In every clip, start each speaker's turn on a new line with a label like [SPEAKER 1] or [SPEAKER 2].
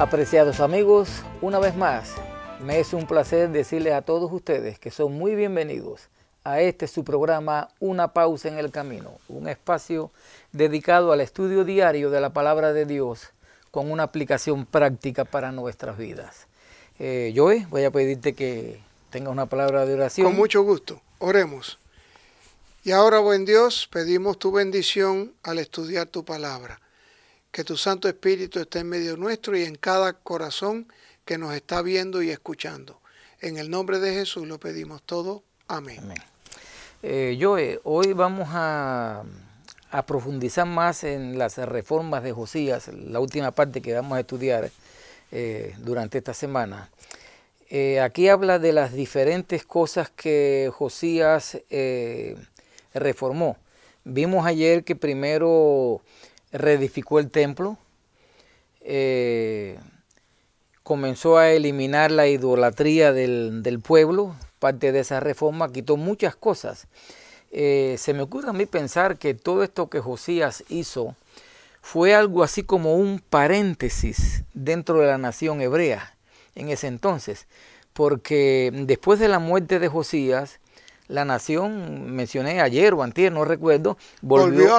[SPEAKER 1] Apreciados amigos, una vez más, me es un placer decirles a todos ustedes que son muy bienvenidos a su programa Una Pausa en el Camino, un espacio dedicado al estudio diario de la Palabra de Dios con una aplicación práctica para nuestras vidas. Joey, voy a pedirte que tengas una palabra de oración.
[SPEAKER 2] Con mucho gusto, oremos. Y ahora, buen Dios, pedimos tu bendición al estudiar tu palabra. Que tu Santo Espíritu esté en medio nuestro y en cada corazón que nos está viendo y escuchando. En el nombre de Jesús lo pedimos todo. Amén.
[SPEAKER 1] Amén. Joey, hoy vamos a profundizar más en las reformas de Josías, la última parte que vamos a estudiar durante esta semana. Aquí habla de las diferentes cosas que Josías reformó. Vimos ayer que primero reedificó el templo, comenzó a eliminar la idolatría del pueblo. Parte de esa reforma quitó muchas cosas. Se me ocurre a mí pensar que todo esto que Josías hizo fue algo así como un paréntesis dentro de la nación hebrea en ese entonces, porque después de la muerte de Josías, la nación, mencioné ayer o antier, no recuerdo, volvió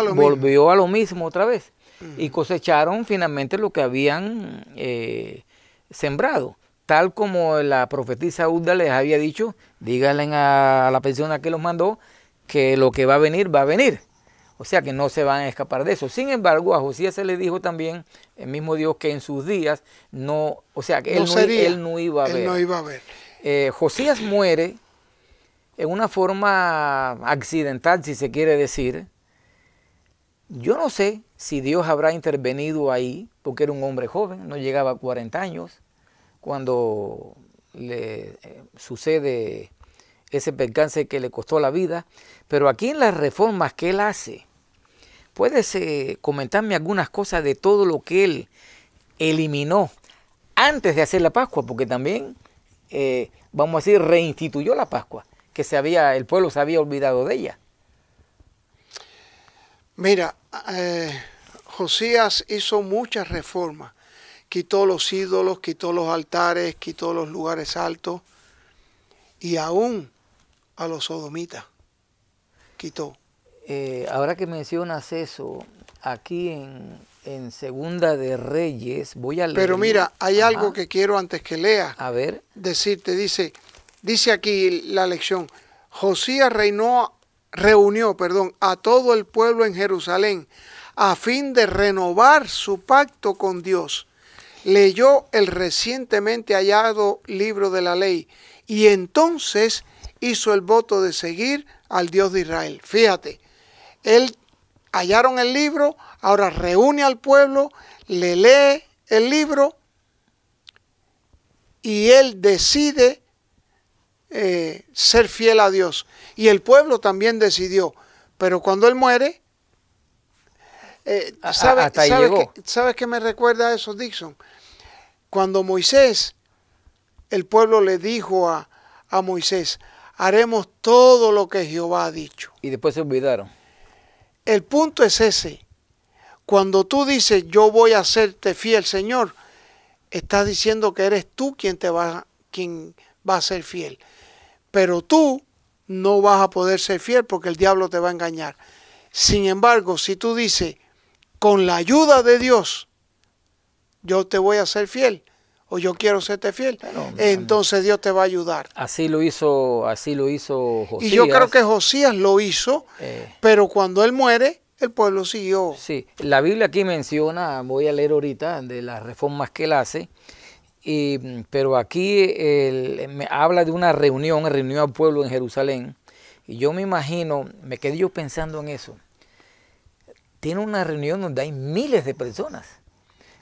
[SPEAKER 1] a lo mismo otra vez. Y cosecharon finalmente lo que habían sembrado. Tal como la profetisa Hulda les había dicho, díganle a la persona que los mandó que lo que va a venir, va a venir. O sea que no se van a escapar de eso. Sin embargo, a Josías se le dijo también, el mismo Dios, que en sus días no, o sea que él no iba a ver. Josías muere en una forma accidental, si se quiere decir. Yo no sé si Dios habrá intervenido ahí, porque era un hombre joven, no llegaba a 40 años, cuando le sucede ese percance que le costó la vida. Pero aquí en las reformas que él hace, ¿puedes comentarme algunas cosas de todo lo que él eliminó antes de hacer la Pascua? Porque también, vamos a decir, reinstituyó la Pascua, que el pueblo se había olvidado de ella.
[SPEAKER 2] Mira, Josías hizo muchas reformas. Quitó los ídolos, quitó los altares, quitó los lugares altos y aún a los sodomitas quitó.
[SPEAKER 1] Ahora que mencionas eso, aquí en Segunda de Reyes, voy a leer.
[SPEAKER 2] Pero mira, hay algo que quiero antes que lea.
[SPEAKER 1] A ver.
[SPEAKER 2] Decirte, dice aquí la lección, Josías reunió a todo el pueblo en Jerusalén a fin de renovar su pacto con Dios. Leyó el recientemente hallado libro de la ley y entonces hizo el voto de seguir al Dios de Israel. Fíjate, hallaron el libro, ahora reúne al pueblo, le lee el libro y él decide ser fiel a Dios. Y el pueblo también decidió, pero cuando él muere, ¿sabes qué me recuerda a eso, Dixon? Cuando Moisés, el pueblo le dijo a Moisés, haremos todo lo que Jehová ha dicho.
[SPEAKER 1] Y después se olvidaron.
[SPEAKER 2] El punto es ese. Cuando tú dices, yo voy a serte fiel, Señor, estás diciendo que eres tú quien va a ser fiel. Pero tú no vas a poder ser fiel porque el diablo te va a engañar. Sin embargo, si tú dices, con la ayuda de Dios, yo te voy a ser fiel, o yo quiero serte fiel, entonces Dios te va a ayudar.
[SPEAKER 1] Así lo hizo Josías.
[SPEAKER 2] Y yo creo que Josías lo hizo, pero cuando él muere, el pueblo siguió.
[SPEAKER 1] Sí, la Biblia aquí menciona, voy a leer ahorita, de las reformas que él hace, pero aquí me habla de una reunión al pueblo en Jerusalén, y yo me imagino, me quedé yo pensando en eso. Tiene una reunión donde hay miles de personas.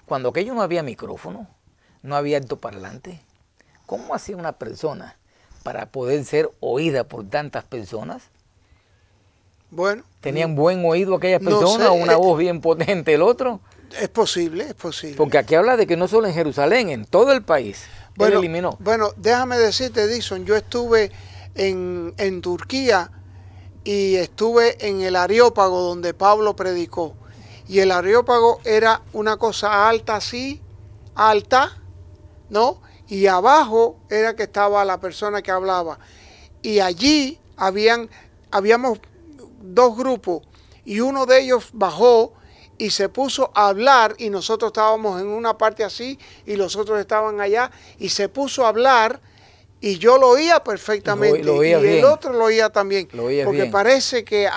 [SPEAKER 1] Cuando aquello no había micrófono, no había altoparlante, ¿cómo hacía una persona para poder ser oída por tantas personas?
[SPEAKER 2] Bueno.
[SPEAKER 1] ¿Tenían buen oído aquellas personas o una voz bien potente el otro?
[SPEAKER 2] Es posible, es posible.
[SPEAKER 1] Porque aquí habla de que no solo en Jerusalén, en todo el país. Él eliminó.
[SPEAKER 2] Bueno, déjame decirte, Dixon, yo estuve en Turquía y estuve en el Areópago donde Pablo predicó. Y el Areópago era una cosa alta así, alta, ¿no? Y abajo era que estaba la persona que hablaba. Y allí habíamos dos grupos y uno de ellos bajó y se puso a hablar y nosotros estábamos en una parte así y los otros estaban allá y se puso a hablar y yo lo oía perfectamente
[SPEAKER 1] Lo oía
[SPEAKER 2] y
[SPEAKER 1] bien.
[SPEAKER 2] el otro lo oía también,
[SPEAKER 1] Lo oía
[SPEAKER 2] porque
[SPEAKER 1] bien.
[SPEAKER 2] parece que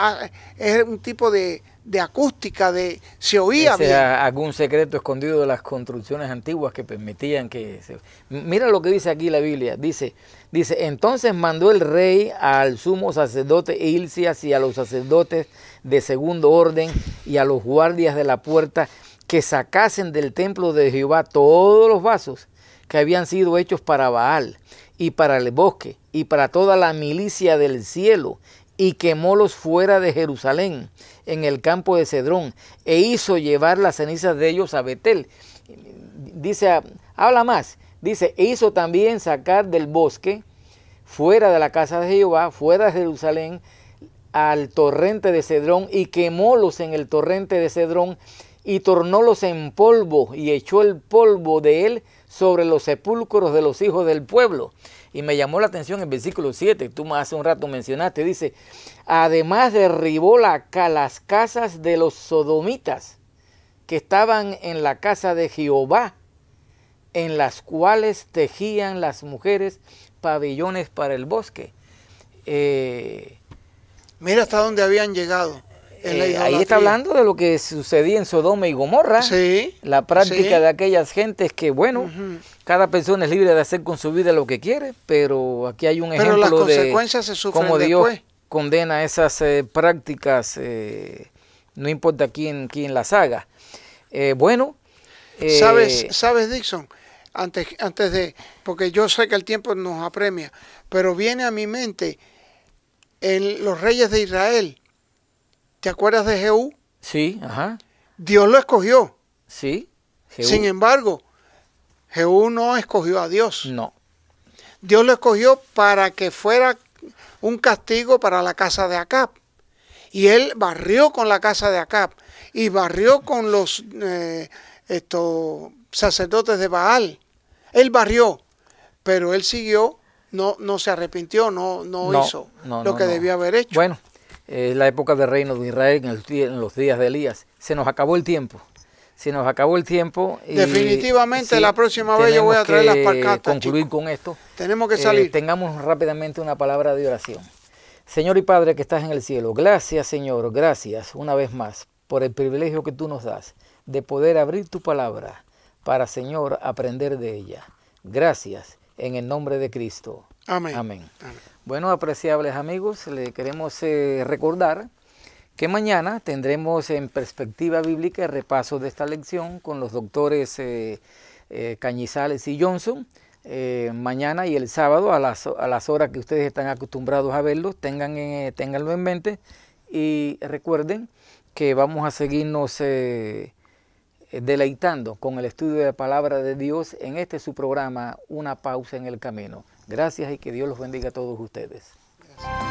[SPEAKER 2] es un tipo de acústica, se oía
[SPEAKER 1] Ese
[SPEAKER 2] bien.
[SPEAKER 1] era algún secreto escondido de las construcciones antiguas que permitían que Mira lo que dice aquí la Biblia. Dice, entonces mandó el rey al sumo sacerdote Hilcías y a los sacerdotes de segundo orden y a los guardias de la puerta que sacasen del templo de Jehová todos los vasos que habían sido hechos para Baal y para el bosque y para toda la milicia del cielo, y quemólos fuera de Jerusalén, en el campo de Cedrón, e hizo llevar las cenizas de ellos a Betel. Dice, habla más, dice, e hizo también sacar del bosque, fuera de la casa de Jehová, fuera de Jerusalén, al torrente de Cedrón, y quemólos en el torrente de Cedrón, y tornólos en polvo, y echó el polvo de él sobre los sepulcros de los hijos del pueblo. Y me llamó la atención el versículo 7, tú hace un rato mencionaste, dice, además derribó las casas de los sodomitas que estaban en la casa de Jehová, en las cuales tejían las mujeres pabellones para el bosque.
[SPEAKER 2] Mira hasta dónde habían llegado.
[SPEAKER 1] Ahí está hablando de lo que sucedía en Sodoma y Gomorra,
[SPEAKER 2] sí,
[SPEAKER 1] la práctica
[SPEAKER 2] sí.
[SPEAKER 1] de aquellas gentes que, bueno, cada persona es libre de hacer con su vida lo que quiere, pero aquí hay un ejemplo
[SPEAKER 2] las
[SPEAKER 1] de
[SPEAKER 2] consecuencias se sufren
[SPEAKER 1] cómo Dios
[SPEAKER 2] después.
[SPEAKER 1] condena esas prácticas, no importa quién las haga.
[SPEAKER 2] ¿Sabes, Dixon? Antes de, porque yo sé que el tiempo nos apremia, pero viene a mi mente los reyes de Israel. ¿Te acuerdas de Jehú?
[SPEAKER 1] Sí, ajá.
[SPEAKER 2] Dios lo escogió.
[SPEAKER 1] Sí. Jehú.
[SPEAKER 2] Sin embargo, Jehú no escogió a Dios.
[SPEAKER 1] No.
[SPEAKER 2] Dios lo escogió para que fuera un castigo para la casa de Acab. Y él barrió con la casa de Acab y barrió con los sacerdotes de Baal. Él barrió, pero él siguió, no se arrepintió, no hizo lo que debía haber hecho.
[SPEAKER 1] Bueno, es la época del reino de Israel en los días de Elías. Se nos acabó el tiempo. Se nos acabó el tiempo. Y
[SPEAKER 2] definitivamente
[SPEAKER 1] sí,
[SPEAKER 2] la próxima vez yo voy a traer las parcatas.
[SPEAKER 1] Concluir con esto.
[SPEAKER 2] Tenemos que salir.
[SPEAKER 1] Tengamos rápidamente una palabra de oración. Señor y Padre que estás en el cielo, gracias Señor, gracias una vez más por el privilegio que tú nos das de poder abrir tu palabra para, Señor, aprender de ella. Gracias en el nombre de Cristo.
[SPEAKER 2] Amén.
[SPEAKER 1] Amén. Bueno, apreciables amigos, le queremos recordar que mañana tendremos en perspectiva bíblica el repaso de esta lección con los doctores Cañizales y Johnson. Mañana y el sábado a las horas que ustedes están acostumbrados a verlos, ténganlo en mente y recuerden que vamos a seguirnos deleitando con el estudio de la palabra de Dios en su programa Una Pausa en el Camino. Gracias y que Dios los bendiga a todos ustedes. Gracias.